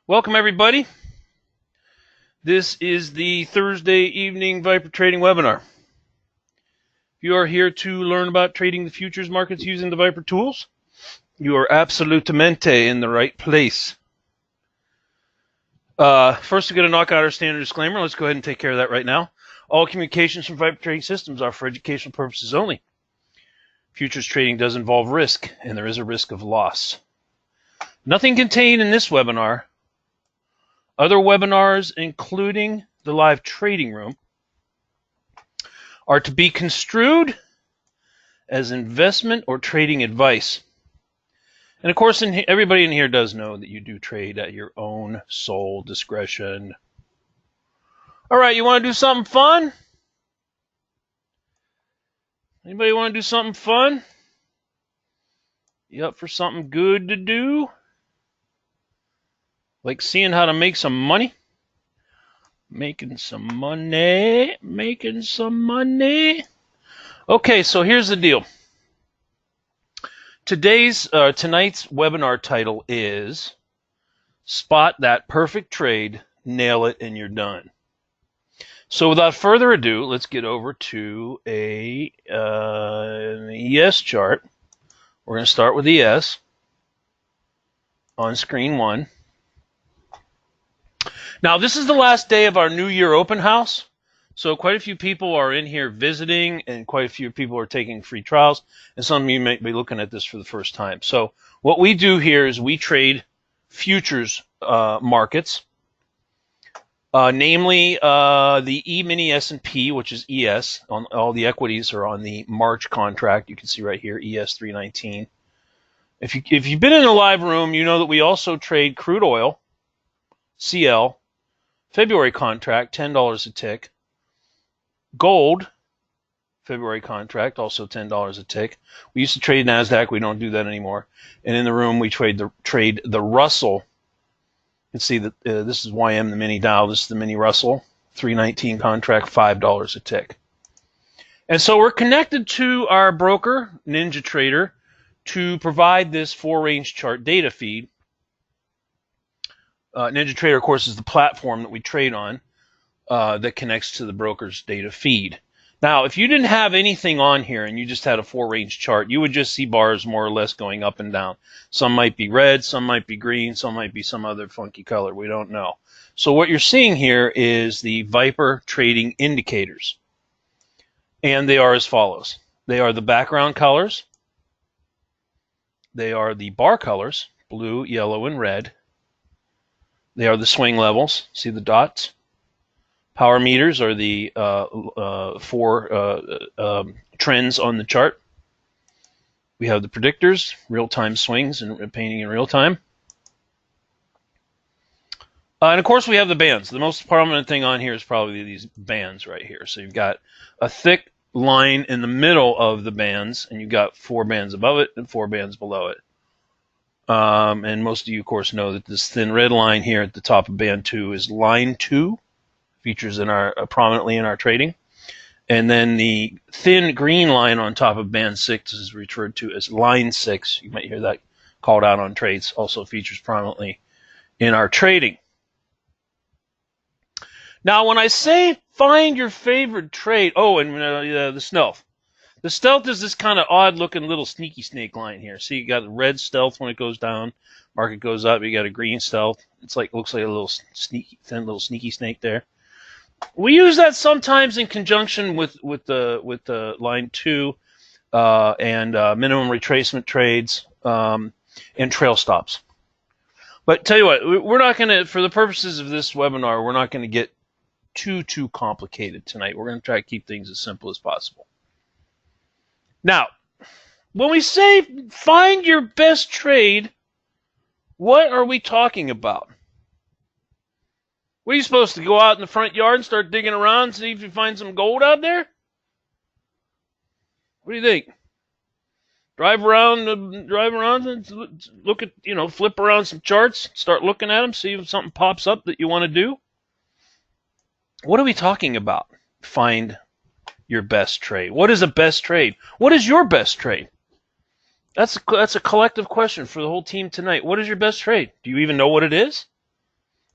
Welcome, everybody. This is the Thursday evening Viper Trading webinar. If you are here to learn about trading the futures markets using the Viper tools, you are absolutamente in the right place. First, we're going to knock out our standard disclaimer. Let's go ahead and take care of that right now. All communications from Viper Trading Systems are for educational purposes only. Futures trading does involve risk, and there is a risk of loss. Nothing contained in this webinar, other webinars, including the live trading room, are to be construed as investment or trading advice. And of course, everybody in here does know that you do trade at your own sole discretion. All right, you want to do something fun? Anybody want to do something fun? You up for something good to do? Like seeing how to make some money? Making some money. Okay, so here's the deal. Tonight's webinar title is Spot That Perfect Trade, Nail It, and You're Done. So without further ado, let's get over to an ES chart. We're going to start with ES on screen 1. Now, this is the last day of our New Year open house. So quite a few people are in here visiting, and quite a few people are taking free trials, and some of you may be looking at this for the first time. So what we do here is we trade futures markets, namely the E-mini S&P, which is ES. All the equities are on the March contract. You can see right here, ES 319. If you've been in a live room, you know that we also trade crude oil, CL, February contract, $10 a tick. Gold, February contract, also $10 a tick. We used to trade NASDAQ. We don't do that anymore. And in the room, we trade the Russell. You can see that this is YM, the mini Dow. This is the mini Russell, 319 contract, $5 a tick. And so we're connected to our broker, NinjaTrader, to provide this 4-range chart data feed. NinjaTrader, of course, is the platform that we trade on that connects to the broker's data feed. Now, if you didn't have anything on here and you just had a 4-range chart, you would just see bars more or less going up and down. Some might be red, some might be green, some might be some other funky color. We don't know. So what you're seeing here is the Viper trading indicators. And they are as follows. They are the background colors. They are the bar colors, blue, yellow, and red. They are the swing levels. See the dots? Power meters are the 4 trends on the chart. We have the predictors, real-time swings, and painting in real time. And of course, we have the bands. The most prominent thing on here is probably these bands right here. So you've got a thick line in the middle of the bands, and you've got 4 bands above it and 4 bands below it. And most of you, of course, know that this thin red line here at the top of band 2 is line 2, features in our prominently in our trading. And then the thin green line on top of band 6 is referred to as line 6. You might hear that called out on trades, also features prominently in our trading. Now, when I say find your favorite trade, the stealth. The stealth is this kind of odd-looking little sneaky snake line here. See, you got the red stealth when it goes down, market goes up. You got a green stealth. It's like looks like a little thin little sneaky snake there. We use that sometimes in conjunction with the line 2 and minimum retracement trades and trail stops. But tell you what, we're not going to, for the purposes of this webinar, we're not going to get too complicated tonight. We're going to try to keep things as simple as possible. Now, when we say find your best trade, what are we talking about? What are you supposed to go out in the front yard and start digging around and see if you find some gold out there? What do you think? Drive around and look at, flip around some charts, start looking at them, see if something pops up that you want to do? What are we talking about? Find your best trade. What is a best trade? What is your best trade? That's a collective question for the whole team tonight. What is your best trade? Do you even know what it is?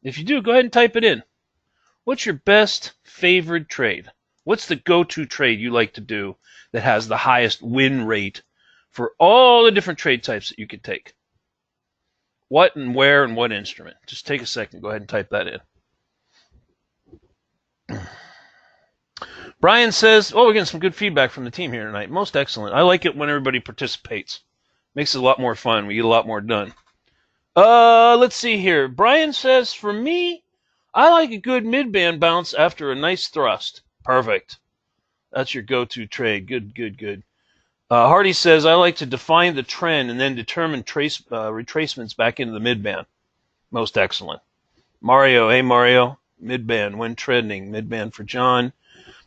If you do, go ahead and type it in. What's your best favorite trade? What's the go-to trade you like to do that has the highest win rate for all the different trade types that you could take? What and where and what instrument? Just take a second. Go ahead and type that in. Brian says, oh, we're getting some good feedback from the team here tonight. Most excellent. I like it when everybody participates. Makes it a lot more fun. We get a lot more done. Let's see here. Brian says, for me, I like a good mid-band bounce after a nice thrust. Perfect. That's your go-to trade. Good, good, good. Hardy says, I like to define the trend and then determine retracements back into the mid-band. Most excellent. Mario, hey Mario. Mid-band when trending. Mid-band for John.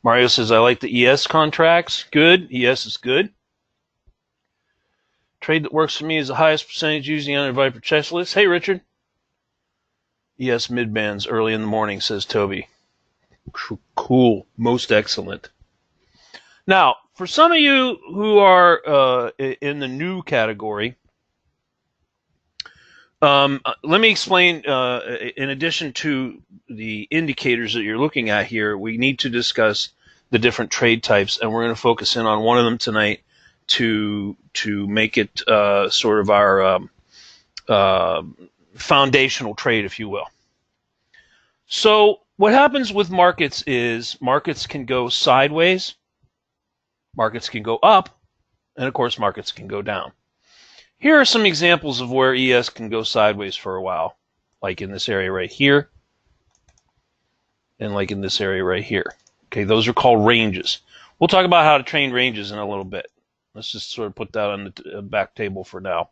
Mario says, I like the ES contracts. Good. ES is good. Trade that works for me is the highest percentage using on a Viper checklist. Hey, Richard. ES mid-bands early in the morning, says Toby. Cool. Most excellent. Now, for some of you who are in the new category, let me explain, in addition to the indicators that you're looking at here, we need to discuss the different trade types, and we're going to focus in on one of them tonight to make it sort of our foundational trade, if you will. So what happens with markets is markets can go sideways, markets can go up, and of course markets can go down. Here are some examples of where ES can go sideways for a while, like in this area right here, and like in this area right here. Okay, those are called ranges. We'll talk about how to train ranges in a little bit. Let's just sort of put that on the back table for now.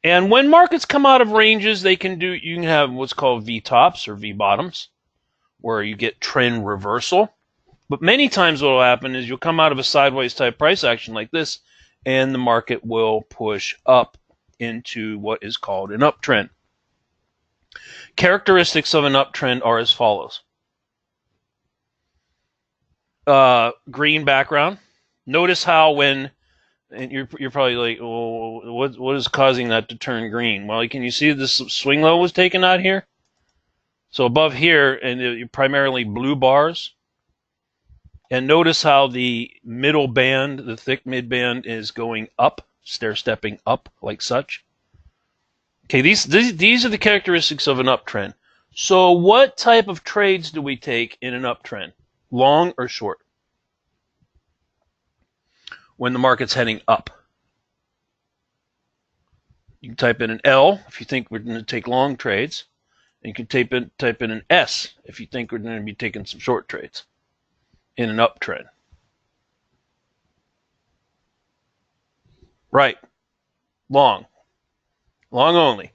And when markets come out of ranges, you can have what's called V-tops or V-bottoms, where you get trend reversal. But many times what will happen is you'll come out of a sideways type price action like this, and the market will push up into what is called an uptrend. Characteristics of an uptrend are as follows. Green background. Notice how when, and you're probably like, oh, what is causing that to turn green? Well, can you see this swing low was taken out here? So above here, and primarily blue bars. And notice how the middle band, the thick mid band, is going up, stair-stepping up like such. Okay, these are the characteristics of an uptrend. So what type of trades do we take in an uptrend? Long or short? When the market's heading up. You can type in an L if you think we're going to take long trades. And you can type in an S if you think we're going to be taking some short trades in an uptrend. Right. Long. Long only.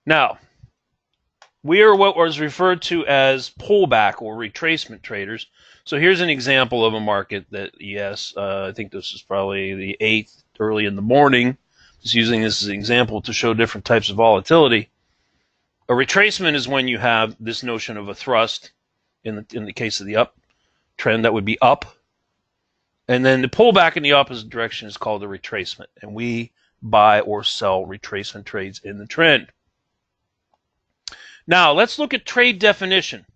Now, we are what was referred to as pullback or retracement traders. So here's an example of a market that, yes, I think this is probably the 8th, early in the morning. Just using this as an example to show different types of volatility. A retracement is when you have this notion of a thrust. In the case of the uptrend, that would be up. And then the pullback in the opposite direction is called a retracement. And we buy or sell retracement trades in the trend. Now, let's look at trade definition.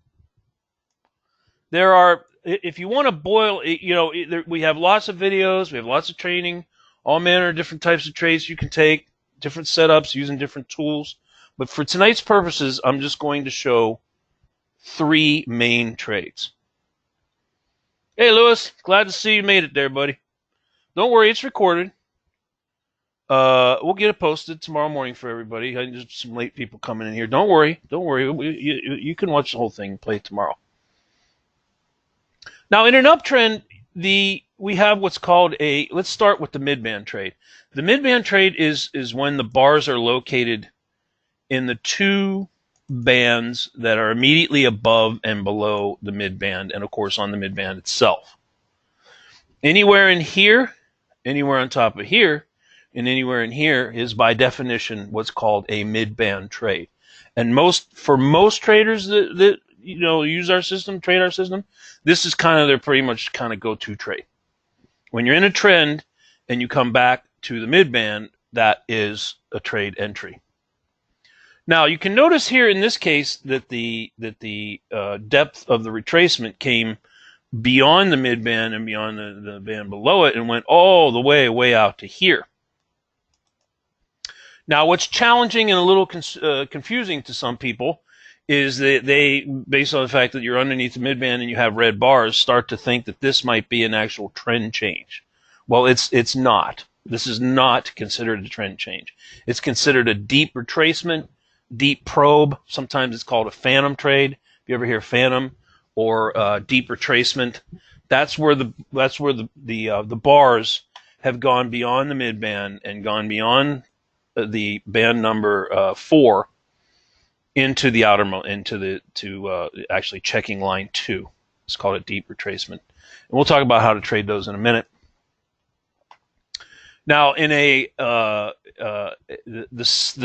There are, if you want to boil, we have lots of videos, we have lots of training, all manner of different types of trades you can take, different setups using different tools. But for tonight's purposes, I'm just going to show 3 main trades. Hey, Lewis, glad to see you made it there, buddy. Don't worry, it's recorded. We'll get it posted tomorrow morning for everybody. There's some late people coming in here. Don't worry. You can watch the whole thing and play it tomorrow. Now, in an uptrend, we have what's called let's start with the mid-band trade. The mid-band trade is when the bars are located in the 2 bands that are immediately above and below the mid-band, and of course on the mid-band itself. Anywhere in here, anywhere on top of here, and anywhere in here is by definition what's called a mid-band trade. And for most traders that use our system, trade our system, this is kind of their pretty much kind of go-to trade. When you're in a trend and you come back to the mid-band, that is a trade entry. Now you can notice here in this case that the depth of the retracement came beyond the mid band and beyond the band below it and went all the way out to here. Now, what's challenging and a little confusing to some people is that they, based on the fact that you're underneath the midband and you have red bars, start to think that this might be an actual trend change. Well, it's not. This is not considered a trend change. It's considered a deep retracement, deep probe. Sometimes it's called a phantom trade. If you ever hear phantom or deep retracement, that's where the bars have gone beyond the midband and gone beyond the band number 4 into the actually checking line 2. It's called a deep retracement, and we'll talk about how to trade those in a minute. Now, in the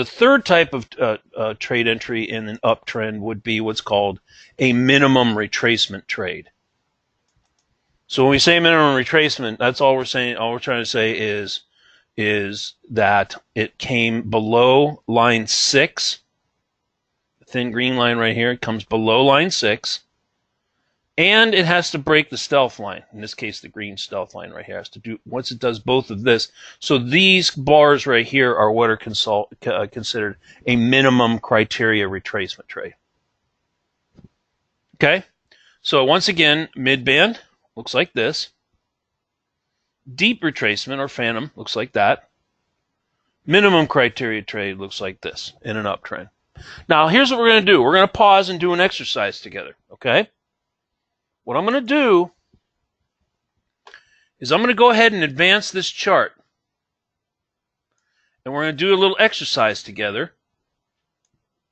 third type of trade entry in an uptrend would be what's called a minimum retracement trade. So when we say minimum retracement, that's all we're saying. All we're trying to say is that it came below line 6. The thin green line right here, it comes below line 6. And it has to break the stealth line. In this case, the green stealth line right here has to do, once it does both of this. So these bars right here are what are considered a minimum criteria retracement trade. Okay? So once again, mid-band looks like this. Deep retracement or phantom looks like that. Minimum criteria trade looks like this in an uptrend. Now, here's what we're going to do. We're going to pause and do an exercise together. Okay? What I'm going to do is I'm going to go ahead and advance this chart. And we're going to do a little exercise together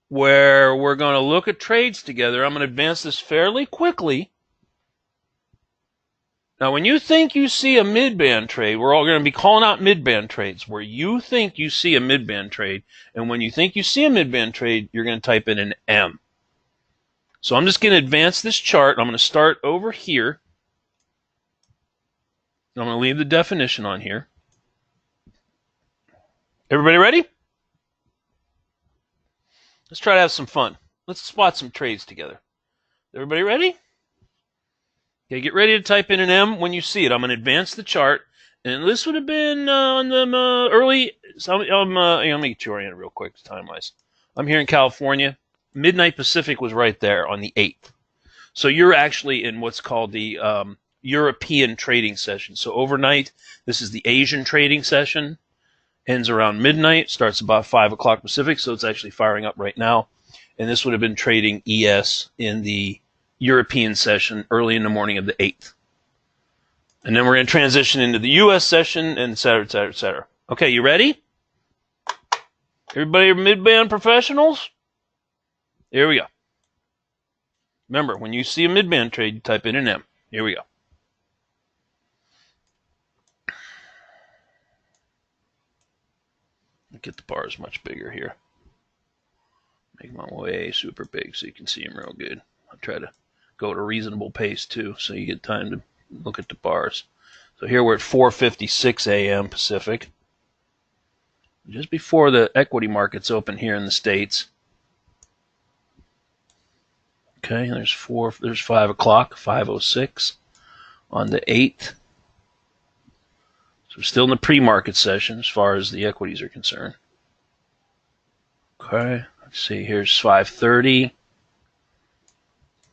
where we're going to look at trades together. I'm going to advance this fairly quickly. Now, when you think you see a mid-band trade, we're all going to be calling out mid-band trades where you think you see a mid-band trade. And when you think you see a mid-band trade, you're going to type in an M. So I'm just going to advance this chart. I'm going to start over here. I'm going to leave the definition on here. Everybody ready? Let's try to have some fun. Let's spot some trades together. Everybody ready? Okay, get ready to type in an M when you see it. I'm going to advance the chart. And this would have been on the early... let me get you oriented real quick, time-wise. I'm here in California. Midnight Pacific was right there on the 8th. So you're actually in what's called the European trading session. So overnight, this is the Asian trading session. Ends around midnight, starts about 5 o'clock Pacific, so it's actually firing up right now. And this would have been trading ES in the European session early in the morning of the 8th. And then we're going to transition into the US session, and et cetera, et cetera, et cetera. Okay, you ready? Everybody are mid-band professionals? Here we go. Remember, when you see a mid-band trade, you type in an M. Here we go. Get the bars much bigger here. Make them way super big so you can see them real good. I'll try to go at a reasonable pace too so you get time to look at the bars. So here we're at 4:56 a.m. Pacific. Just before the equity markets open here in the States. Okay, there's 5 o'clock, 5:06 on the 8th. So we're still in the pre-market session as far as the equities are concerned. Okay, let's see, here's 5:30.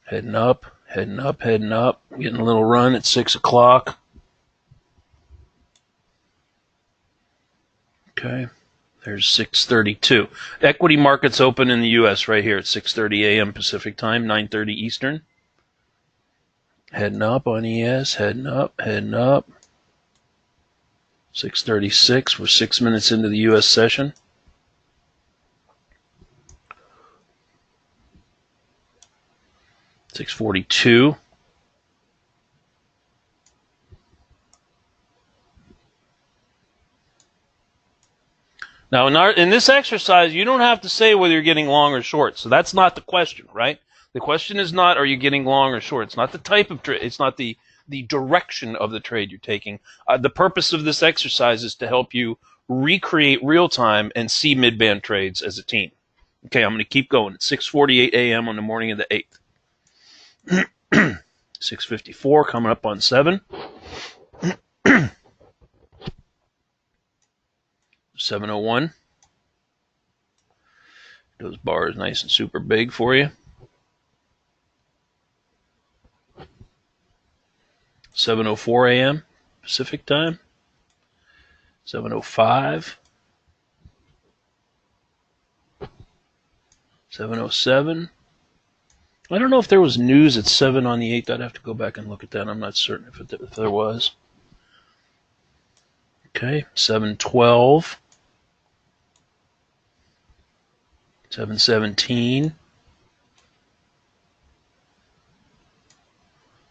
Heading up, heading up, heading up. Getting a little run at 6 o'clock. Okay. There's 6:32. Equity markets open in the U.S. right here at 6:30 a.m. Pacific time, 9:30 Eastern. Heading up on ES, heading up, heading up. 6:36. We're 6 minutes into the U.S. session. $6:42. Now, in this exercise, you don't have to say whether you're getting long or short. So that's not the question, right? The question is not, are you getting long or short? It's not the type of trade. It's not the direction of the trade you're taking. The purpose of this exercise is to help you recreate real time and see mid-band trades as a team. Okay, I'm going to keep going. It's 6:48 a.m. on the morning of the 8th. 6:54 coming up on 7. 7:01. Those bars nice and super big for you. 7:04 a.m. Pacific time. 7:05. 7:07. I don't know if there was news at 7 on the 8th. I'd have to go back and look at that. I'm not certain if there was. Okay, 7:12. 7:17.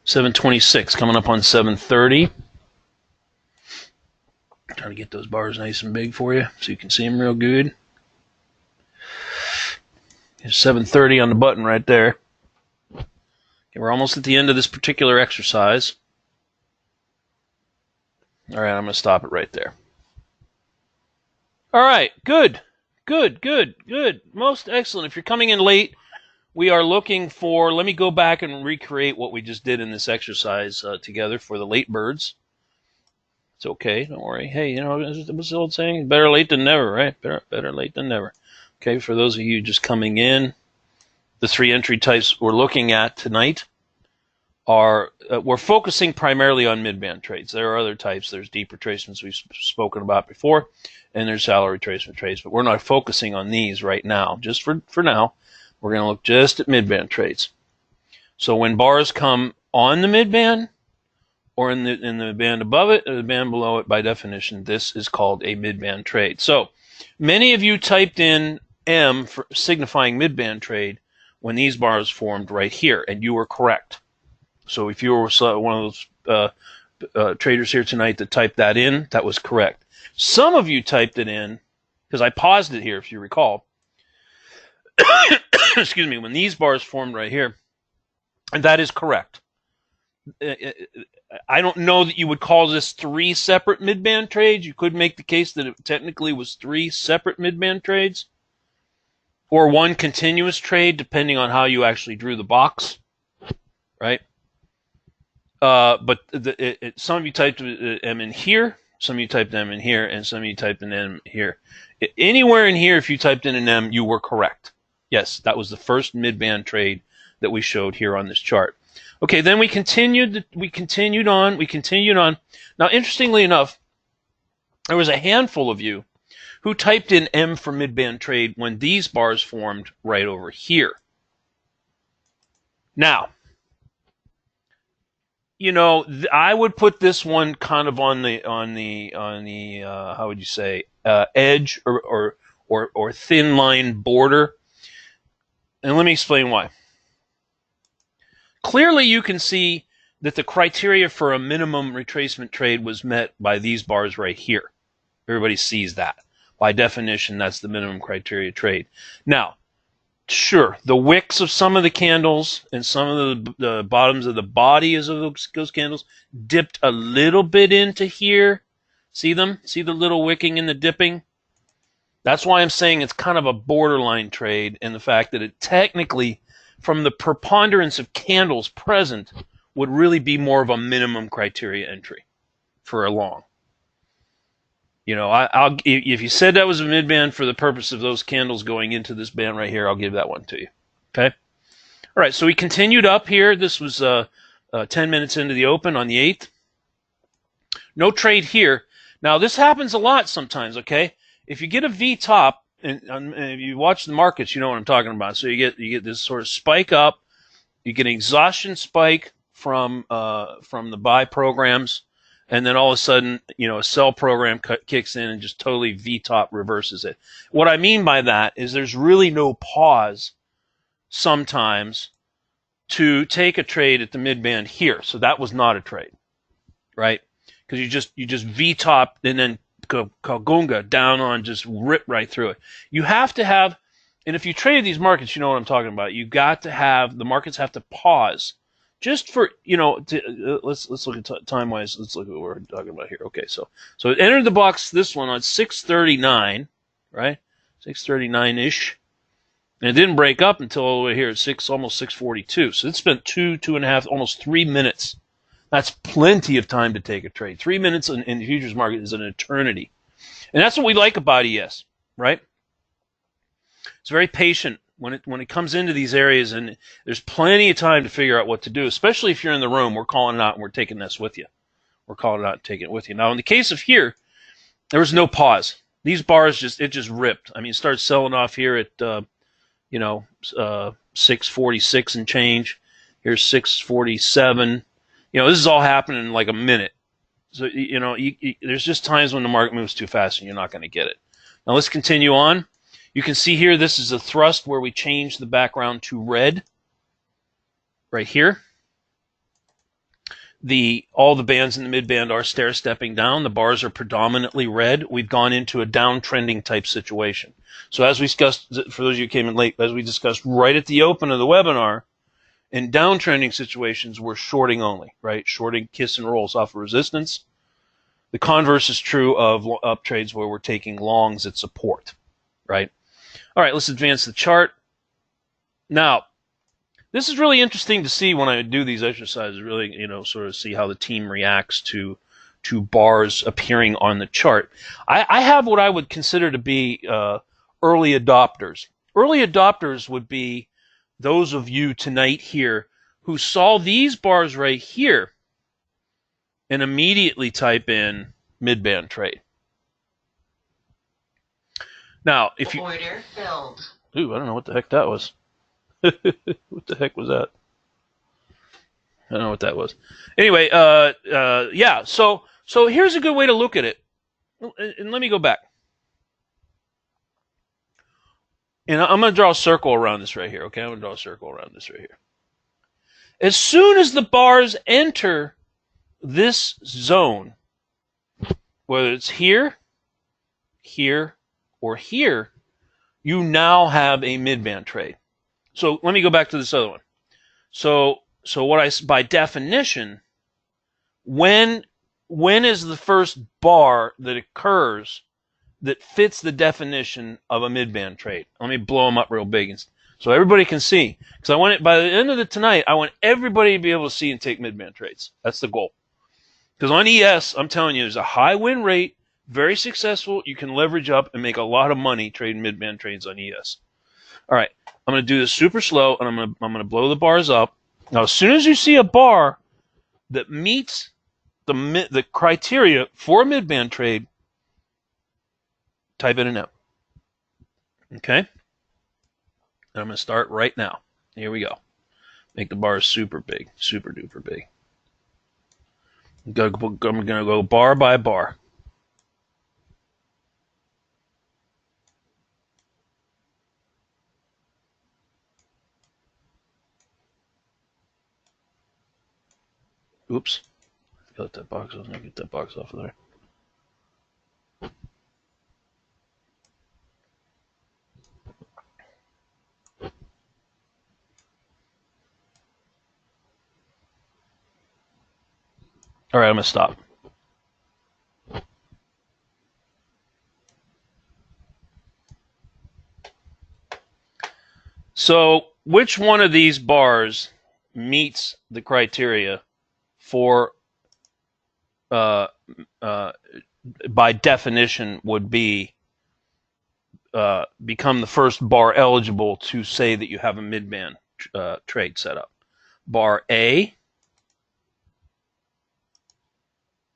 7:26 coming up on 7:30. Trying to get those bars nice and big for you so you can see them real good. There's 7:30 on the button right there. Okay, we're almost at the end of this particular exercise. All right, I'm going to stop it right there. All right, good. Most excellent. If you're coming in late, we are looking for, let me go back and recreate what we just did in this exercise together for the late birds. It's okay, don't worry. Hey, you know, what's the old saying? Better late than never, right? Better late than never. Okay, for those of you just coming in, the 3 entry types we're looking at tonight are, we're focusing primarily on mid-band trades. There are other types. There's deep retracements we've spoken about before, and there's salary retracement trades, but we're not focusing on these right now. Just for now, we're going to look just at mid-band trades. So when bars come on the mid-band, or in the band above it, or the band below it, by definition, this is called a mid-band trade. So many of you typed in M for signifying mid-band trade when these bars formed right here, and you were correct. So if you were one of those traders here tonight that typed that in, that was correct. Some of you typed it in, because I paused it here, if you recall. Excuse me, when these bars formed right here, and that is correct. I don't know that you would call this 3 separate mid-band trades. You could make the case that it technically was 3 separate mid-band trades, or 1 continuous trade, depending on how you actually drew the box, right? But some of you typed M in here, some of you typed M in here, and some of you typed an M here. Anywhere in here, if you typed in an M, you were correct. Yes, that was the first mid-band trade that we showed here on this chart. Okay, then we continued on. Now, interestingly enough, there was a handful of you who typed in M for mid-band trade when these bars formed right over here. Now, you know, I would put this one kind of on the how would you say, edge or thin line border, and let me explain why. Clearly, you can see that the criteria for a minimum retracement trade was met by these bars right here. Everybody sees that. By definition, that's the minimum criteria trade. Now, sure, the wicks of some of the candles and some of the bottoms of the bodies of those candles dipped a little bit into here. See them? See the little wicking and the dipping? That's why I'm saying it's kind of a borderline trade, and the fact that it technically, from the preponderance of candles present, would really be more of a minimum criteria entry for a long. You know, if you said that was a mid-band for the purpose of those candles going into this band right here, I'll give that one to you. Okay? All right, so we continued up here. This was 10 minutes into the open on the 8th. No trade here. Now, this happens a lot sometimes, okay? If you get a V-top, and if you watch the markets, you know what I'm talking about. So you get this sort of spike up. You get an exhaustion spike from the buy programs. And then all of a sudden, you know, a sell program kicks in and just totally V-top reverses it. What I mean by that is there's really no pause sometimes to take a trade at the mid-band here. So that was not a trade, right? Because you just V-top and then Kagunga down on, just rip right through it. You have to have, and if you trade these markets, you know what I'm talking about. You got to have, the markets have to pause. Just for, you know, let's look at time-wise. Let's look at what we're talking about here. Okay, so it entered the box, this one, on 6:39, right? 6:39-ish. And it didn't break up until all the way here at almost 6:42. So it spent 2.5, almost 3 minutes. That's plenty of time to take a trade. 3 minutes in the futures market is an eternity. And that's what we like about ES, right? It's very patient when it comes into these areas, and there's plenty of time to figure out what to do, especially if you're in the room. We're calling it out, and we're taking this with you. We're calling it out and taking it with you. Now, in the case of here, there was no pause. These bars just ripped. I mean, it started selling off here at 6:46 and change. Here's 6:47. This is all happening in like a minute. So there's just times when the market moves too fast and you're not going to get it. Now let's continue on. You can see here this is a thrust where we change the background to red. Right here. All the bands in the mid-band are stair-stepping down. The bars are predominantly red. We've gone into a downtrending type situation. So as we discussed, for those of you who came in late, as we discussed right at the open of the webinar, in downtrending situations, we're shorting only, right? Shorting kiss and rolls off of resistance. The converse is true of up trades where we're taking longs at support, right? All right, let's advance the chart. Now, this is really interesting to see when I do these exercises, really, sort of see how the team reacts to bars appearing on the chart. I have what I would consider to be early adopters. Early adopters would be those of you tonight here who saw these bars right here and immediately type in mid-band trade. Now, if you... Order filled. Ooh, I don't know what the heck that was. What the heck was that? I don't know what that was. Anyway, yeah, so here's a good way to look at it. And let me go back. And I'm going to draw a circle around this right here, okay? I'm going to draw a circle around this right here. As soon as the bars enter this zone, whether it's here, here, or here, you now have a mid-band trade. So let me go back to this other one. So by definition, when is the first bar that occurs that fits the definition of a mid-band trade? Let me blow them up real big so everybody can see. Because by the end of tonight, I want everybody to be able to see and take mid-band trades. That's the goal. Because on ES, I'm telling you, there's a high win rate, very successful. You can leverage up and make a lot of money trading mid-band trades on ES. All right, I'm going to do this super slow, and I'm going to blow the bars up. Now, as soon as you see a bar that meets the criteria for a mid-band trade, type in and out. Okay? And I'm going to start right now. Here we go. Make the bars super big, super duper big. I'm going to go bar by bar. Oops. Got that box off. Let me get that box off of there. All right, I'm going to stop. So, which one of these bars meets the criteria for, by definition, would be become the first bar eligible to say that you have a mid-band trade set up? Bar A,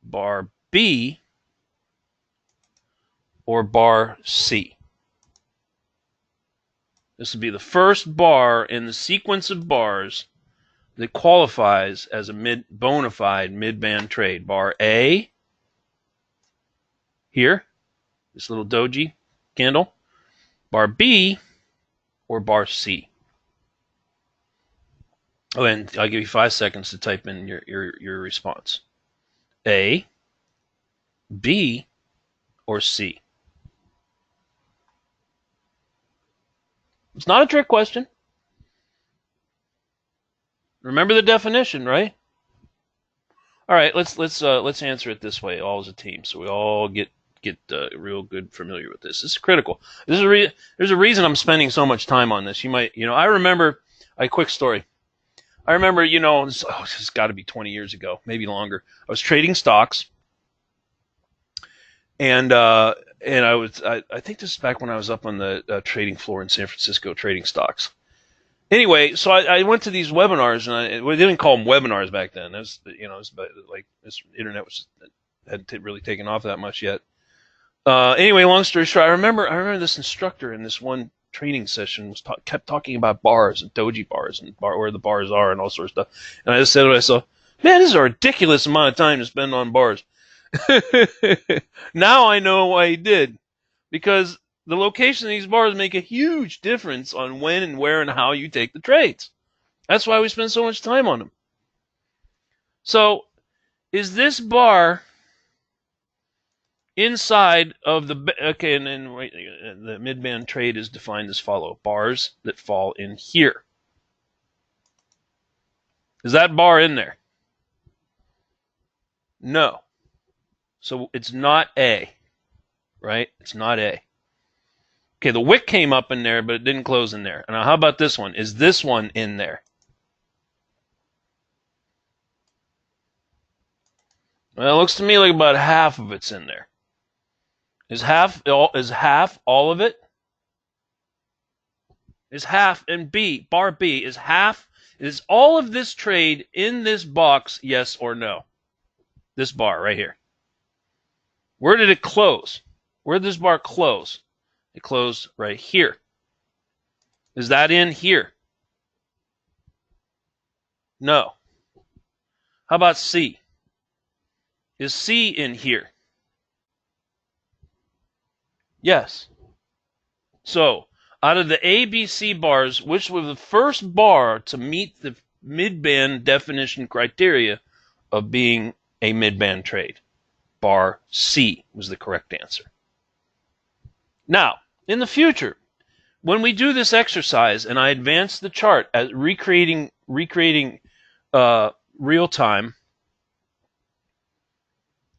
bar B, or bar C? This would be the first bar in the sequence of bars that qualifies as a bona fide mid-band trade. Bar A, here, this little doji candle. Bar B, or bar C? Oh, and I'll give you 5 seconds to type in your response. A, B, or C? It's not a trick question. Remember the definition, right? All right, let's answer it this way, all as a team, so we all get get real good familiar with this. This is critical. There's a reason I'm spending so much time on this. I remember a quick story. I remember, this has got to be 20 years ago, maybe longer. I was trading stocks, and I think this is back when I was up on the trading floor in San Francisco trading stocks. Anyway, so I went to these webinars, and we didn't call them webinars back then. It was, like this internet hadn't really taken off that much yet. Anyway, long story short, I remember this instructor in this one training session kept talking about bars and doji bars and where the bars are and all sorts of stuff. And I just said to myself, man, this is a ridiculous amount of time to spend on bars. Now I know why he did, because the location of these bars make a huge difference on when and where and how you take the trades. That's why we spend so much time on them. So, is this bar inside of the, okay, and then the mid-band trade is defined as follow: bars that fall in here. Is that bar in there? No. So it's not A, right? It's not A. Okay, the wick came up in there, but it didn't close in there. Now, how about this one? Is this one in there? Well, it looks to me like about half of it's in there. Is half all of it? Is half, and B, bar B, is all of this trade in this box, yes or no? This bar right here. Where did it close? Where did this bar close? It closed right here. Is that in here? No. How about C? Is C in here? Yes. So, out of the A, B, C bars, which was the first bar to meet the mid-band definition criteria of being a mid-band trade? Bar C was the correct answer. Now, in the future, when we do this exercise and I advance the chart as recreating real time,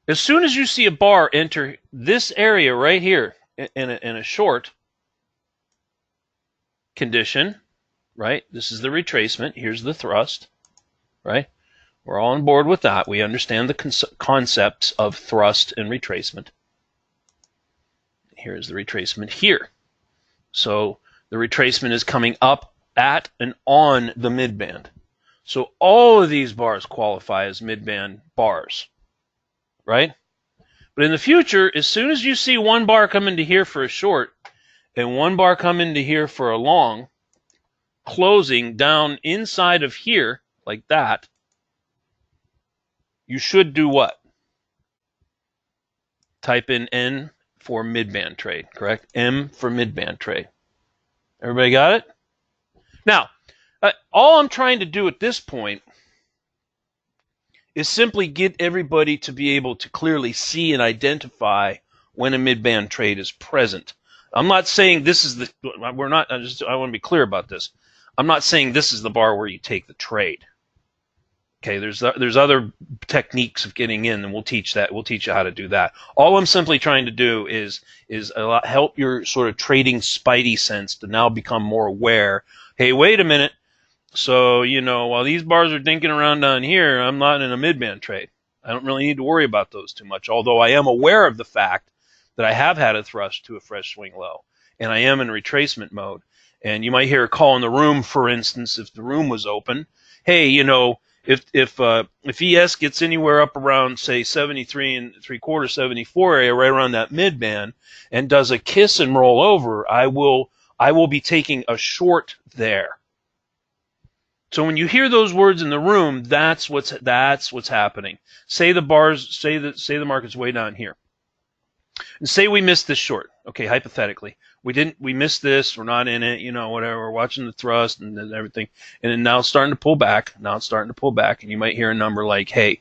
as soon as you see a bar enter this area right here in a short condition, right? This is the retracement. Here's the thrust, right? We're all on board with that. We understand the concepts of thrust and retracement. Here's the retracement here. So the retracement is coming up at and on the midband. So all of these bars qualify as midband bars, right? But in the future, as soon as you see one bar come into here for a short and one bar come into here for a long, closing down inside of here like that, you should do what? Type in N for midband trade, correct? M for midband trade. Everybody got it? Now, all I'm trying to do at this point is simply get everybody to be able to clearly see and identify when a midband trade is present. I'm not saying this is the, I want to be clear about this. I'm not saying this is the bar where you take the trade. Okay, there's other techniques of getting in, and we'll teach that. We'll teach you how to do that. All I'm simply trying to do is help your sort of trading spidey sense to now become more aware. Hey, wait a minute. So, while these bars are dinking around down here, I'm not in a midband trade. I don't really need to worry about those too much, although I am aware of the fact that I have had a thrust to a fresh swing low, and I am in retracement mode. And you might hear a call in the room, for instance, if the room was open. Hey, if ES gets anywhere up around, say, 73 3/4, 74 area, right around that midband, and does a kiss and roll over, I will be taking a short there. So when you hear those words in the room, that's what's happening. Say the market's way down here, and say we missed this short. Okay, hypothetically, we missed this. We're not in it. Whatever. We're watching the thrust and everything, and then now it's starting to pull back. And you might hear a number like, hey,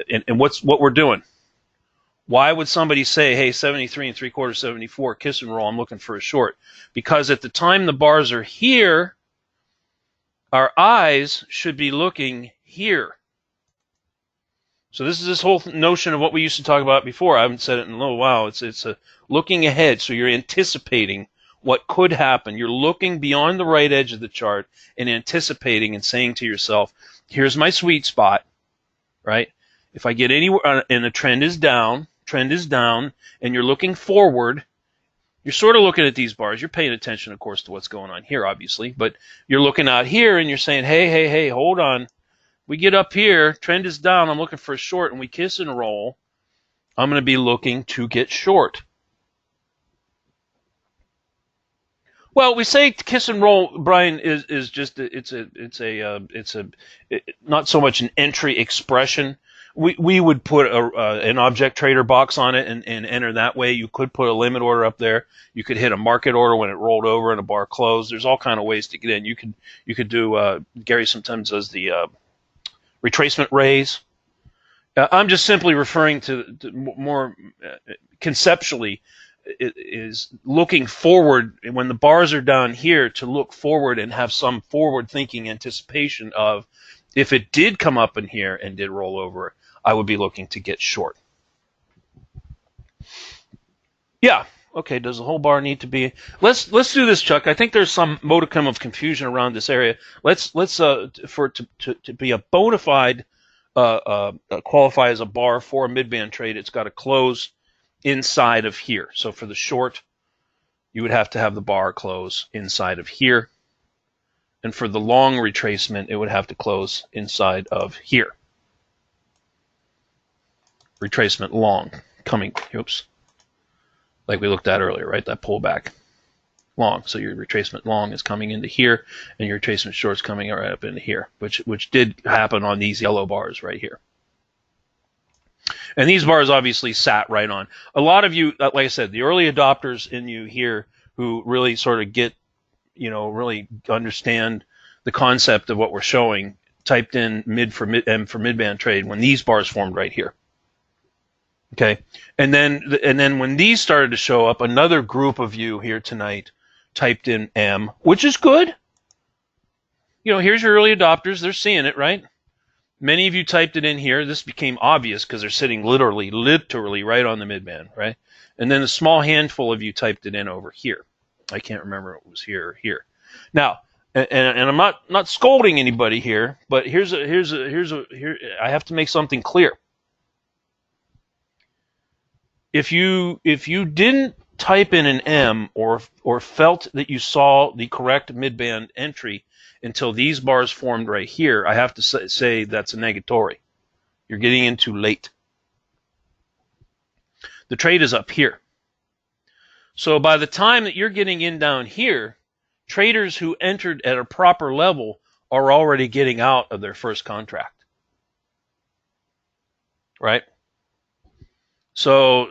and what we're doing. Why would somebody say, hey, 73 3/4, 74, kiss and roll, I'm looking for a short? Because at the time the bars are here, our eyes should be looking here. So this is this whole notion of what we used to talk about before. I haven't said it in a little while. It's a looking ahead. So you're anticipating what could happen. You're looking beyond the right edge of the chart and anticipating and saying to yourself, here's my sweet spot, right? If I get anywhere and the trend is down, and you're looking forward, you're sort of looking at these bars. You're paying attention, of course, to what's going on here, obviously, but you're looking out here and you're saying, hey, hold on. We get up here, trend is down, I'm looking for a short, and we kiss and roll, I'm going to be looking to get short. Well, we say kiss and roll, Brian, is just it's not so much an entry expression. We would put an object trader box on it and enter that way. You could put a limit order up there. You could hit a market order when it rolled over and a bar closed. There's all kind of ways to get in. You could do Gary sometimes does the retracement raise. I'm just simply referring to more conceptually is looking forward when the bars are down here to look forward and have some forward-thinking anticipation of if it did come up in here and did roll over, I would be looking to get short. Yeah. Okay. Does the whole bar need to be? Let's do this, Chuck. I think there's some modicum of confusion around this area. Let's for it to be a bona fide qualify as a bar for a mid-band trade, it's got to close inside of here. So for the short, you would have to have the bar close inside of here. And for the long retracement, it would have to close inside of here. Retracement long coming, oops, like we looked at earlier, right? That pullback long. So your retracement long is coming into here, and your retracement short is coming right up into here, which did happen on these yellow bars right here. And these bars obviously sat right on. A lot of you, like I said, the early adopters in you here who really sort of get, really understand the concept of what we're showing, typed in mid for mid-band trade when these bars formed right here. Okay, and then when these started to show up, another group of you here tonight typed in M, which is good. Here's your early adopters. They're seeing it, right? Many of you typed it in here. This became obvious because they're sitting literally right on the midband, right? And then a small handful of you typed it in over here. I can't remember if it was here or here. Now, and I'm not scolding anybody here, but here I have to make something clear. If you didn't type in an M or felt that you saw the correct midband entry until these bars formed right here, I have to say that's a negatory. You're getting in too late. The trade is up here. So by the time that you're getting in down here, traders who entered at a proper level are already getting out of their first contract. Right? So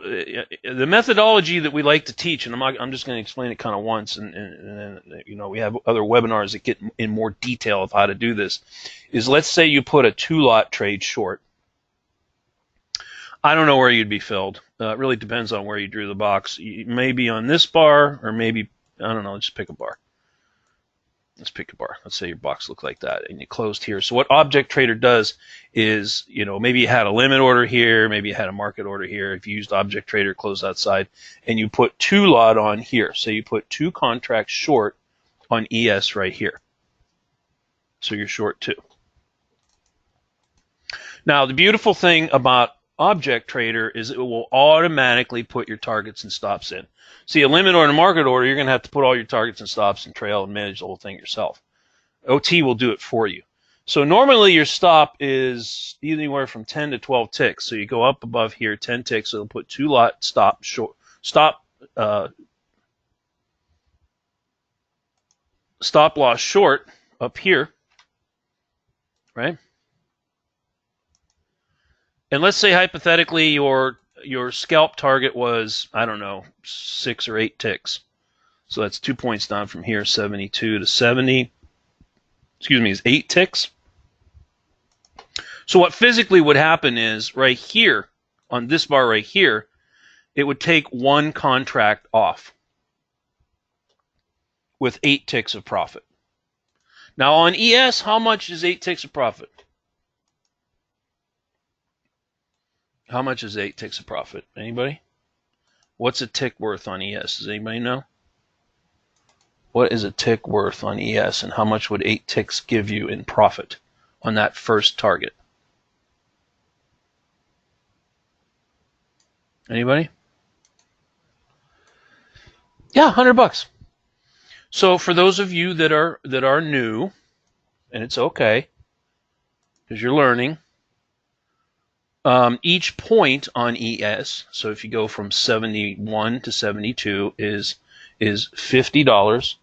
the methodology that we like to teach, and I'm just going to explain it kind of once, and then we have other webinars that get in more detail of how to do this, is let's say you put a 2-lot trade short. I don't know where you'd be filled. It really depends on where you drew the box. Maybe on this bar, or maybe, I don't know, just pick a bar. Let's pick a bar. Let's say your box looked like that, and you closed here. So what Object Trader does is, maybe you had a limit order here, maybe you had a market order here. If you used Object Trader, close outside, and you put 2-lot on here. So you put 2 contracts short on ES right here. So you're short 2. Now, the beautiful thing about Object Trader is it will automatically put your targets and stops in. See, a limit or a market order, you're going to have to put all your targets and stops and trail and manage the whole thing yourself. OT will do it for you. So normally your stop is anywhere from 10 to 12 ticks. So you go up above here, 10 ticks, it'll put 2-lot stop loss short up here, right? And let's say hypothetically your scalp target was, I don't know, 6 or 8 ticks. So that's 2 points down from here, 72 to 70. Is 8 ticks. So what physically would happen is right here, on this bar right here, it would take 1 contract off with 8 ticks of profit. Now on ES, how much is 8 ticks of profit? How much is 8 ticks of profit? Anybody? What's a tick worth on ES? Does anybody know? What is a tick worth on ES, and how much would 8 ticks give you in profit on that first target? Anybody? Yeah, $100. So for those of you that are new, and it's okay because you're learning, each point on ES, so if you go from 71 to 72, is $50,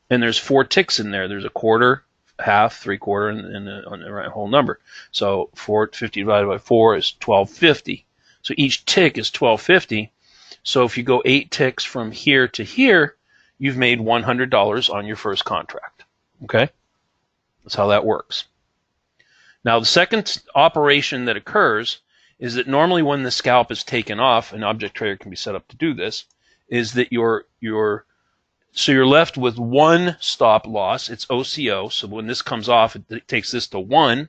and there's 4 ticks in there. There's a quarter, half, 3/4, and on the right whole number. So 50 divided by 4 is $12.50. So each tick is $12.50. So if you go 8 ticks from here to here, you've made $100 on your first contract. Okay? That's how that works. Now, the second operation that occurs is that normally when the scalp is taken off, an object trader can be set up to do this, is that you're left with one stop loss. It's OCO. So when this comes off, it takes this to 1.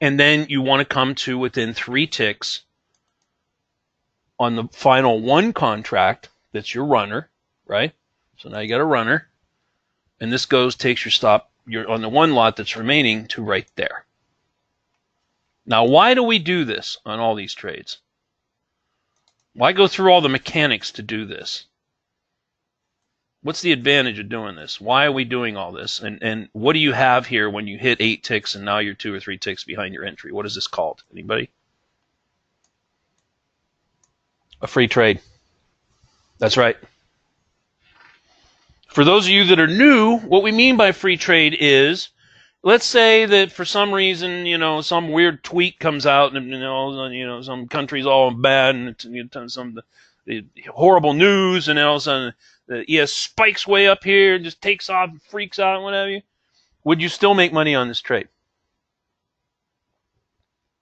And then you want to come to within 3 ticks on the final 1 contract. That's your runner, right? So now you got a runner. And this takes your stop, you're on the 1 lot that's remaining, to right there. Now, why do we do this on all these trades? Why go through all the mechanics to do this? What's the advantage of doing this? Why are we doing all this? And what do you have here when you hit 8 ticks and now you're 2 or 3 ticks behind your entry? What is this called? Anybody? A free trade. That's right. For those of you that are new, what we mean by free trade is, let's say that for some reason, some weird tweet comes out, and some country's all bad, and some the horrible news, and all of a sudden the ES spikes way up here, and just takes off, and freaks out, and what have you. Would you still make money on this trade?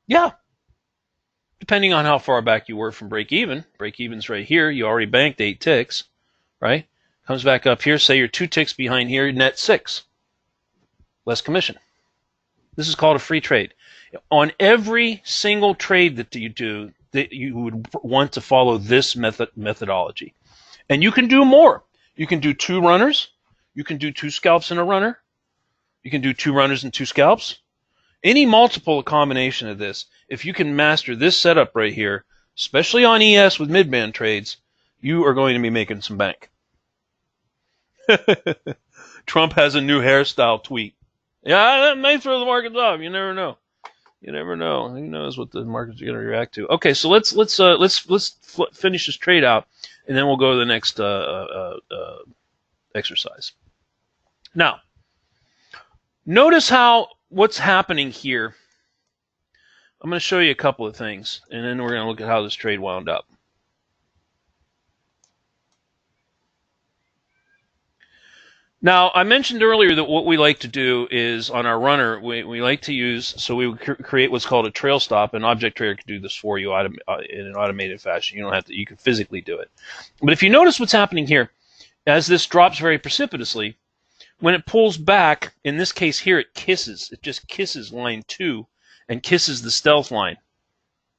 Yeah. Depending on how far back you were from break even. Break even's right here. You already banked 8 ticks, right? Comes back up here. Say you're 2 ticks behind here, net 6. Less commission. This is called a free trade. On every single trade that you do, that you would want to follow this methodology. And you can do more. You can do 2 runners. You can do 2 scalps and a runner. You can do 2 runners and 2 scalps. Any multiple combination of this, if you can master this setup right here, especially on ES with mid-band trades, you are going to be making some bank. Trump has a new hairstyle tweet. Yeah, that may throw the markets off. You never know. You never know. Who knows what the markets are going to react to? Okay, so let's finish this trade out, and then we'll go to the next exercise. Now, notice what's happening here. I'm going to show you a couple of things, and then we're going to look at how this trade wound up. Now, I mentioned earlier that what we like to do is, on our runner, we like to use, so we create what's called a trail stop. An object trader can do this for you in an automated fashion. You don't have to, you can physically do it. But if you notice what's happening here, as this drops very precipitously, when it pulls back, in this case here, it just kisses line 2 and kisses the stealth line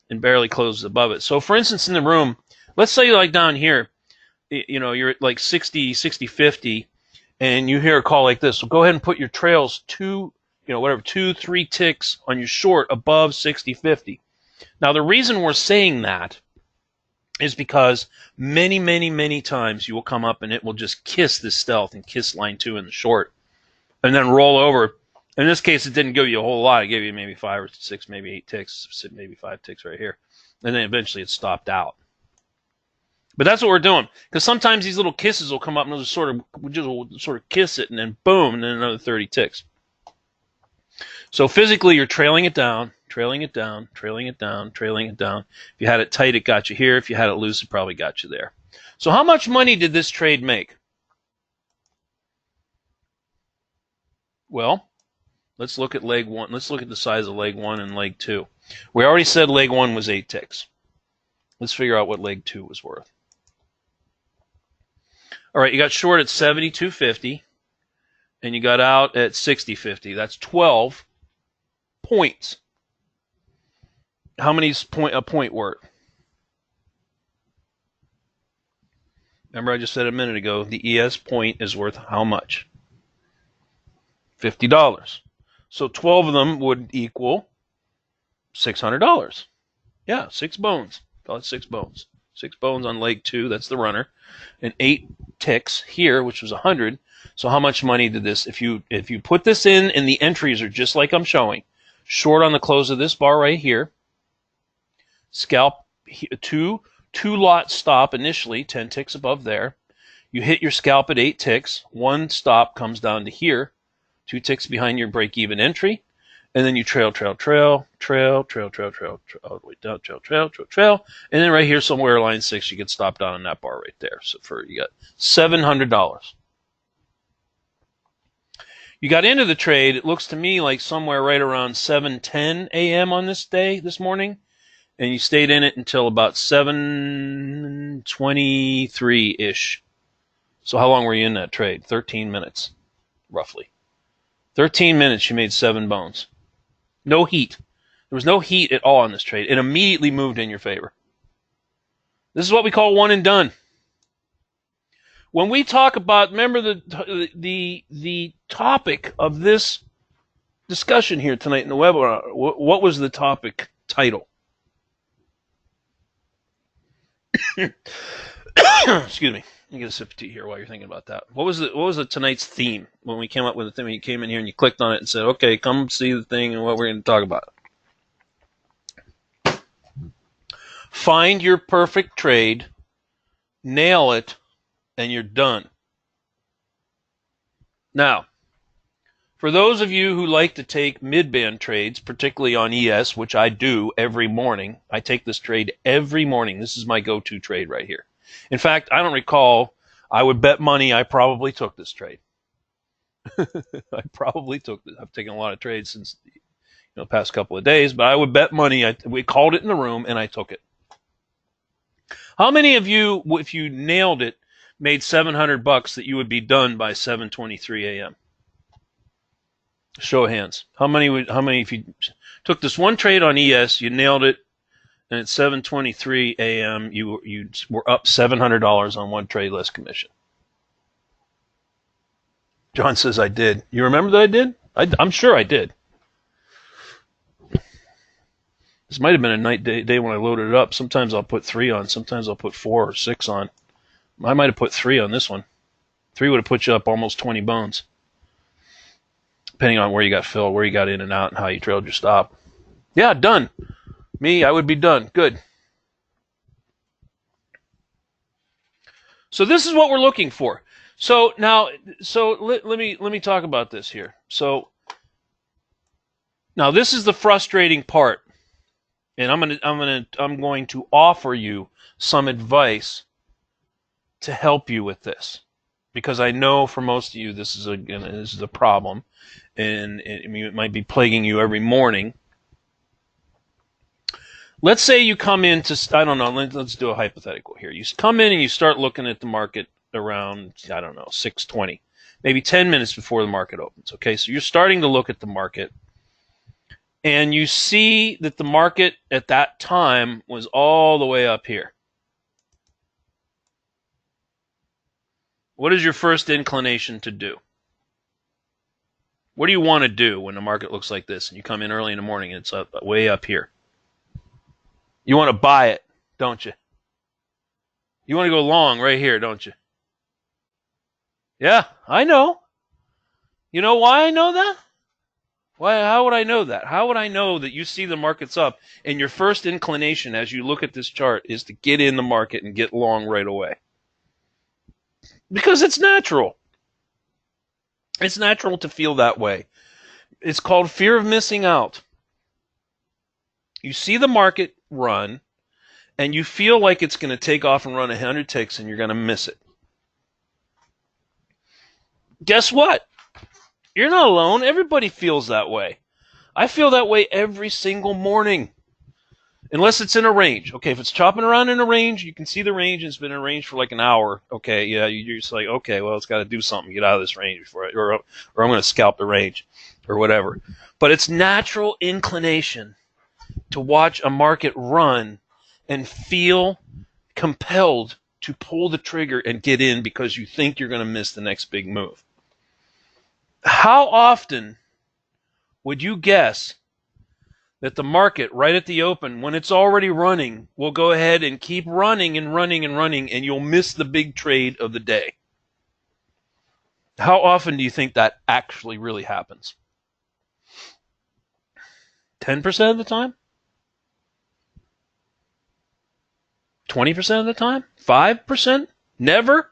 and barely closes above it. So for instance, in the room, let's say like down here, you're at like 60, 50, and you hear a call like this. So go ahead and put your trails 2, 3 ticks on your short above 60, 50. Now the reason we're saying that is because many, many, many times you will come up and it will just kiss this stealth and kiss line 2 in the short and then roll over. In this case, it didn't give you a whole lot. It gave you maybe 5 or 6, maybe 8 ticks, maybe 5 ticks right here. And then eventually it stopped out. But that's what we're doing, because sometimes these little kisses will come up and they'll just sort of kiss it, and then boom, and then another 30 ticks. So physically, you're trailing it down, trailing it down, trailing it down, trailing it down. If you had it tight, it got you here. If you had it loose, it probably got you there. So how much money did this trade make? Well, let's look at leg 1. Let's look at the size of leg 1 and leg 2. We already said leg 1 was 8 ticks. Let's figure out what leg 2 was worth. All right, you got short at 72.50, and you got out at 60.50. That's 12 points. How many a point worth? Remember I just said a minute ago, the ES point is worth how much? $50. So 12 of them would equal $600. Yeah, 6 bones. Call it 6 bones. 6 bones on leg 2, that's the runner. And 8 ticks here, which was 100. So how much money did this, if you put this in and the entries are just like I'm showing, short on the close of this bar right here, scalp 2 lot stop initially, 10 ticks above there. You hit your scalp at 8 ticks, 1 stop comes down to here, 2 ticks behind your break-even entry, and then you trail, all the way down, trail, and then right here somewhere, line 6, you get stopped down on that bar right there. So you got $700. You got into the trade, it looks to me like somewhere right around 7:10 a.m. on this morning, and you stayed in it until about 7:23-ish. So how long were you in that trade? 13 minutes, roughly. 13 minutes, you made 7 bones. No heat. There was no heat at all on this trade. It immediately moved in your favor. This is what we call one and done. When we talk about, remember the topic of this discussion here tonight in the webinar, what was the topic title? Excuse me. You get a sip of tea here while you're thinking about that. What was the tonight's theme when we came up with the thing? When you came in here and you clicked on it and said, "Okay, come see the thing and what we're going to talk about." Find your perfect trade, nail it, and you're done. Now, for those of you who like to take mid-band trades, particularly on ES, which I do every morning, I take this trade every morning. This is my go-to trade right here. In fact, I don't recall, I would bet money I probably took this trade. I probably took this. I've taken a lot of trades since the past couple of days, but I would bet money. We called it in the room, and I took it. How many of you, if you nailed it, made $700 that you would be done by 7:23 a.m.? Show of hands. How many, if you took this one trade on ES, you nailed it, and at 7:23 a.m., you were up $700 on one trade less commission? John says, I did. You remember that I did? I'm sure I did. This might have been a night day when I loaded it up. Sometimes I'll put 3 on. Sometimes I'll put 4 or 6 on. I might have put 3 on this one. 3 would have put you up almost 20 bones, depending on where you got filled, where you got in and out, and how you trailed your stop. Yeah, done. Me, I would be done. Good. So this is what we're looking for. So now, let me talk about this here. So now this is the frustrating part, and I'm going to offer you some advice to help you with this, because I know for most of you this is a problem, and it might be plaguing you every morning. Let's say you come into, I don't know, let's do a hypothetical here. You come in and you start looking at the market around, I don't know, 6:20, maybe 10 minutes before the market opens. Okay, so you're starting to look at the market, and you see that the market at that time was all the way up here. What is your first inclination to do? What do you want to do when the market looks like this and you come in early in the morning and it's way up here? You want to buy it, don't you? You want to go long right here, don't you? Yeah, I know. You know why I know that? How would I know that? How would I know that you see the market's up and your first inclination as you look at this chart is to get in the market and get long right away? Because it's natural. It's natural to feel that way. It's called fear of missing out. You see the market run, and you feel like it's going to take off and run 100 ticks, and you're going to miss it. Guess what? You're not alone. Everybody feels that way. I feel that way every single morning, unless it's in a range. Okay, if it's chopping around in a range, you can see the range, and it's been in a range for like an hour. Okay, yeah, you're just like, okay, well, it's got to do something, get out of this range before or I'm going to scalp the range or whatever. But it's natural inclination to watch a market run and feel compelled to pull the trigger and get in because you think you're going to miss the next big move. How often would you guess that the market right at the open, when it's already running, will go ahead and keep running and running and running, and you'll miss the big trade of the day? How often do you think that actually really happens? 10% of the time? 20% of the time? 5%? Never?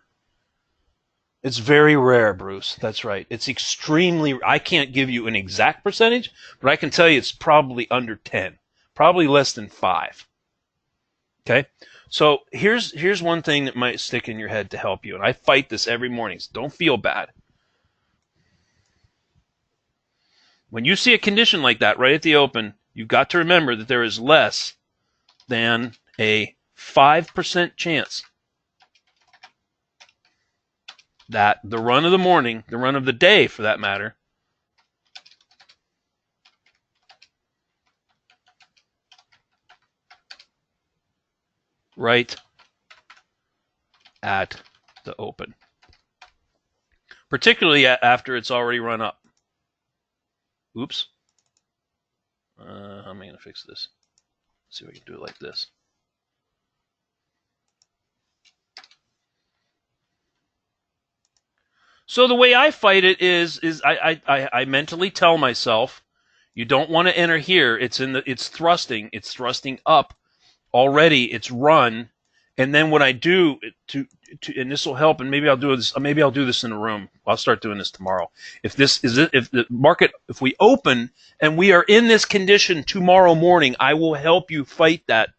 It's very rare, Bruce. That's right. It's extremely, I can't give you an exact percentage, but I can tell you it's probably under 10, probably less than 5. Okay? So here's one thing that might stick in your head to help you, and I fight this every morning, so don't feel bad. When you see a condition like that right at the open, you've got to remember that there is less than a 5% chance that the run of the morning, the run of the day for that matter, right at the open, particularly after it's already run up. Oops. How am I going to fix this? Let's see if we can do it like this. So the way I fight it is I mentally tell myself, you don't want to enter here. It's thrusting up already. It's run, and then what I do and this will help, and maybe I'll do this in a room. I'll start doing this tomorrow. If the market, if we open and we are in this condition tomorrow morning, I will help you fight that.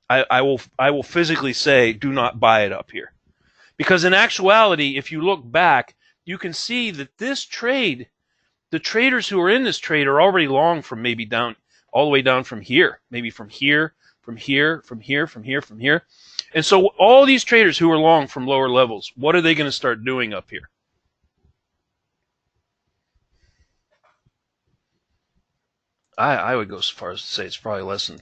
I will physically say, do not buy it up here, because in actuality, if you look back, you can see that this trade, the traders who are in this trade are already long from maybe down, all the way down from here, maybe from here, from here, from here, from here, from here. And so all these traders who are long from lower levels, what are they going to start doing up here? I would go so far as to say it's probably less than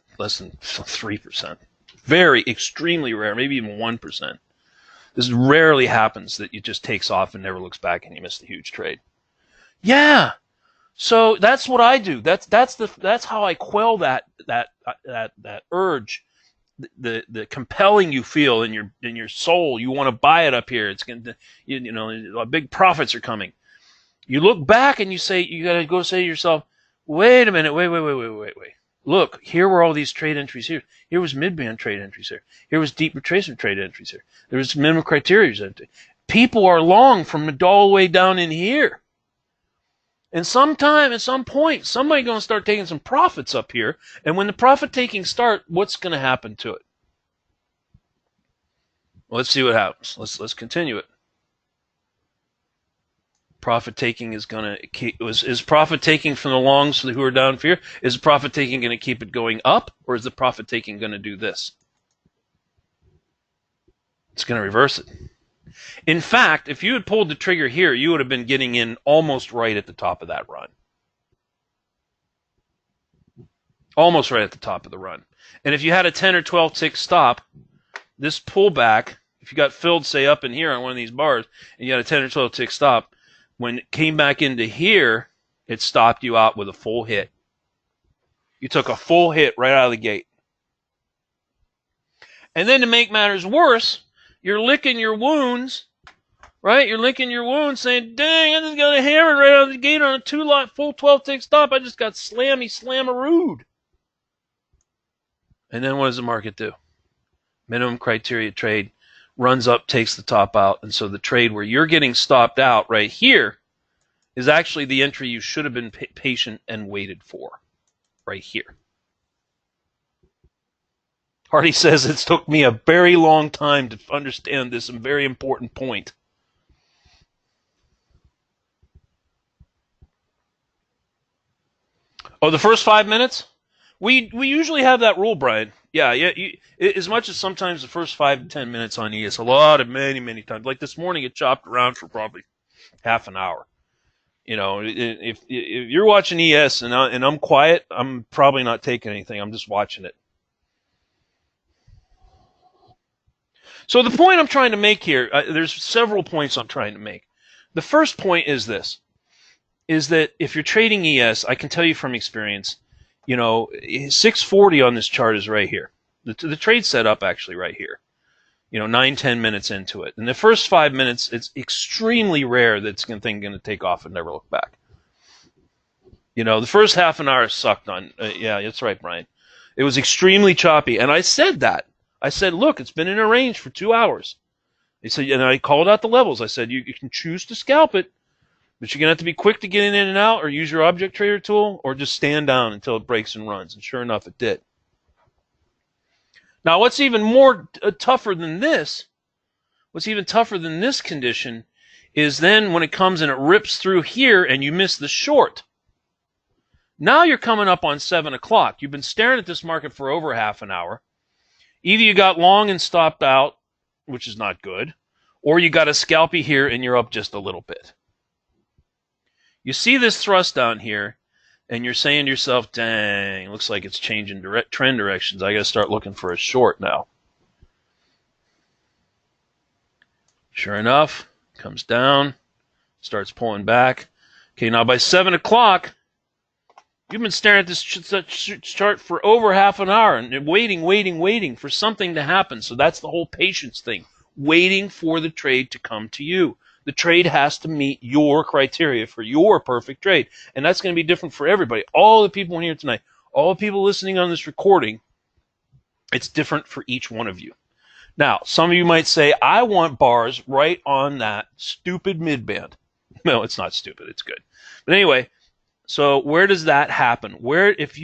3%. Very, extremely rare, maybe even 1%. This rarely happens that it just takes off and never looks back and you miss the huge trade. Yeah. So that's what I do. That's how I quell that urge, the compelling you feel in your soul. You want to buy it up here. It's going to, big profits are coming. You look back and you got to go say to yourself, wait a minute, wait. Look, here were all these trade entries here. Here was mid-band trade entries here. Here was deep retracement trade entries here. There was minimum criteria. People are long from all the way down in here. And sometime, at some point, somebody's going to start taking some profits up here. And when the profit taking start, what's going to happen to it? Well, let's see what happens. Let's continue it. Profit taking is profit taking from the longs who are down here? Is profit taking going to keep it going up, or is the profit taking going to do this? It's going to reverse it. In fact, if you had pulled the trigger here, you would have been getting in almost right at the top of that run. Almost right at the top of the run. And if you had a 10 or 12 tick stop, this pullback, if you got filled, say, up in here on one of these bars, and you had a 10 or 12 tick stop, when it came back into here, it stopped you out with a full hit. You took a full hit right out of the gate. And then to make matters worse, you're licking your wounds, right? You're licking your wounds saying, dang, I just got a hammer right out of the gate on a 2-lot full 12-tick stop. I just got slammarooed. And then what does the market do? Minimum criteria trade runs up, takes the top out, and so the trade where you're getting stopped out right here is actually the entry you should have been patient and waited for, right here. Hardy says it took me a very long time to understand this very important point. Oh, the first 5 minutes? We usually have that rule, Brian. Yeah. As much as sometimes the first 5 to 10 minutes on ES, many times. Like this morning, it chopped around for probably half an hour. If you're watching ES and I'm quiet, I'm probably not taking anything. I'm just watching it. So the point I'm trying to make here, there's several points I'm trying to make. The first point is this, is that if you're trading ES, I can tell you from experience, 640 on this chart is right here. The trade set up actually right here. 9-10 minutes into it. In the first 5 minutes, it's extremely rare that this thing going to take off and never look back. The first half an hour sucked on. Yeah, that's right, Brian. It was extremely choppy, and I said that. I said, look, it's been in a range for 2 hours. He said, and I called out the levels. I said, you can choose to scalp it, but you're going to have to be quick to get in and out, or use your object trader tool, or just stand down until it breaks and runs. And sure enough, it did. Now, what's even more tougher than this, condition, is then when it comes and it rips through here and you miss the short. Now you're coming up on 7 o'clock. You've been staring at this market for over half an hour. Either you got long and stopped out, which is not good, or you got a scalpy here and you're up just a little bit. You see this thrust down here, and you're saying to yourself, dang, looks like it's changing trend directions. I got to start looking for a short now. Sure enough, comes down, starts pulling back. Okay, now by 7 o'clock, you've been staring at this chart for over half an hour and waiting for something to happen. So that's the whole patience thing, waiting for the trade to come to you. The trade has to meet your criteria for your perfect trade. And that's going to be different for everybody. All the people in here tonight, all the people listening on this recording, it's different for each one of you. Now, some of you might say, I want bars right on that stupid midband. No, it's not stupid. It's good. But anyway, so where does that happen? If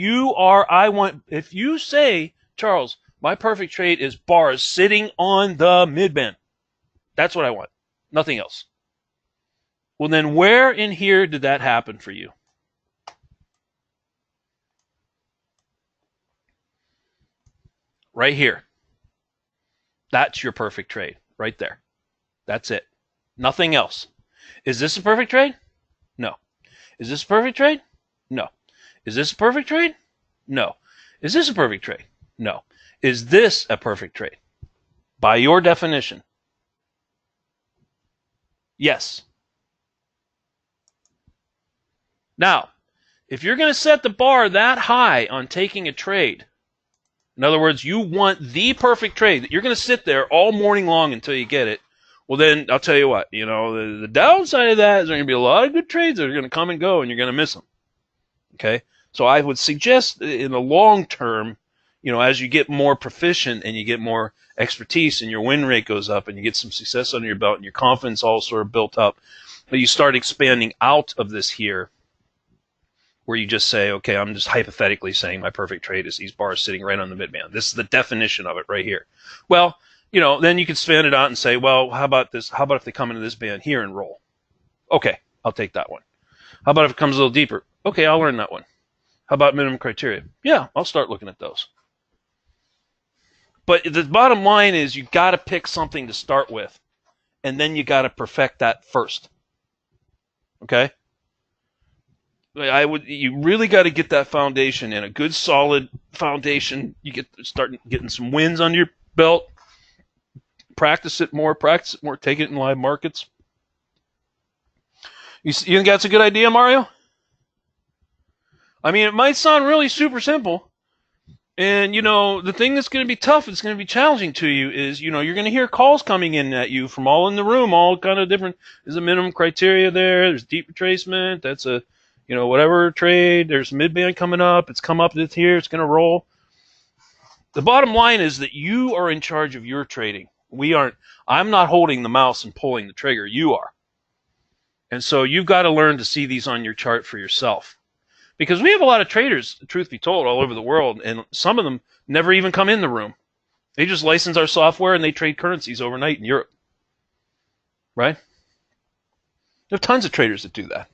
you say, Charles, my perfect trade is bars sitting on the midband. That's what I want. Nothing else. Well, then where in here did that happen for you? Right here. That's your perfect trade. Right there. That's it. Nothing else. Is this a perfect trade? No. Is this a perfect trade? No. Is this a perfect trade? No. Is this a perfect trade? No. Is this a perfect trade? By your definition. Yes. Now, if you're going to set the bar that high on taking a trade, in other words, you want the perfect trade, that you're going to sit there all morning long until you get it, well then, I'll tell you what, the downside of that is there are going to be a lot of good trades that are going to come and go and you're going to miss them. Okay? So I would suggest in the long term, as you get more proficient and you get more expertise and your win rate goes up and you get some success under your belt and your confidence all sort of built up, but you start expanding out of this here, where you just say, okay, I'm just hypothetically saying my perfect trade is these bars sitting right on the midband. This is the definition of it right here. Well, then you can span it out and say, well, how about this? How about if they come into this band here and roll? Okay, I'll take that one. How about if it comes a little deeper? Okay, I'll learn that one. How about minimum criteria? Yeah, I'll start looking at those. But the bottom line is you got to pick something to start with, and then you got to perfect that first. Okay? You really got to get that foundation in, a good solid foundation. You start getting some wins under your belt. Practice it more. Take it in live markets. You think that's a good idea, Mario? I mean, it might sound really super simple. And, the thing that's going to be tough, it's going to be challenging to you is, you're going to hear calls coming in at you from all in the room, all kind of different. There's a minimum criteria there. There's deep retracement. That's a whatever trade, there's midband coming up, it's come up this here, it's going to roll. The bottom line is that you are in charge of your trading. I'm not holding the mouse and pulling the trigger, you are. And so you've got to learn to see these on your chart for yourself. Because we have a lot of traders, truth be told, all over the world, and some of them never even come in the room. They just license our software and they trade currencies overnight in Europe. Right? There are tons of traders that do that.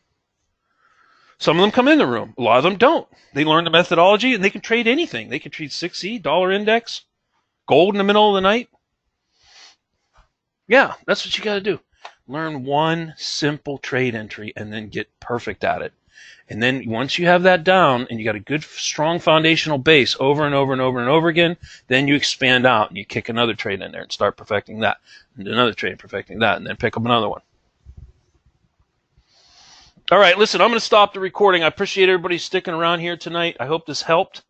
Some of them come in the room. A lot of them don't. They learn the methodology, and they can trade anything. They can trade 6E, dollar index, gold in the middle of the night. Yeah, that's what you got to do. Learn one simple trade entry and then get perfect at it. And then once you have that down and you got a good, strong foundational base over and over and over and over again, then you expand out and you kick another trade in there and start perfecting that, and another trade, perfecting that, and then pick up another one. All right, listen, I'm going to stop the recording. I appreciate everybody sticking around here tonight. I hope this helped.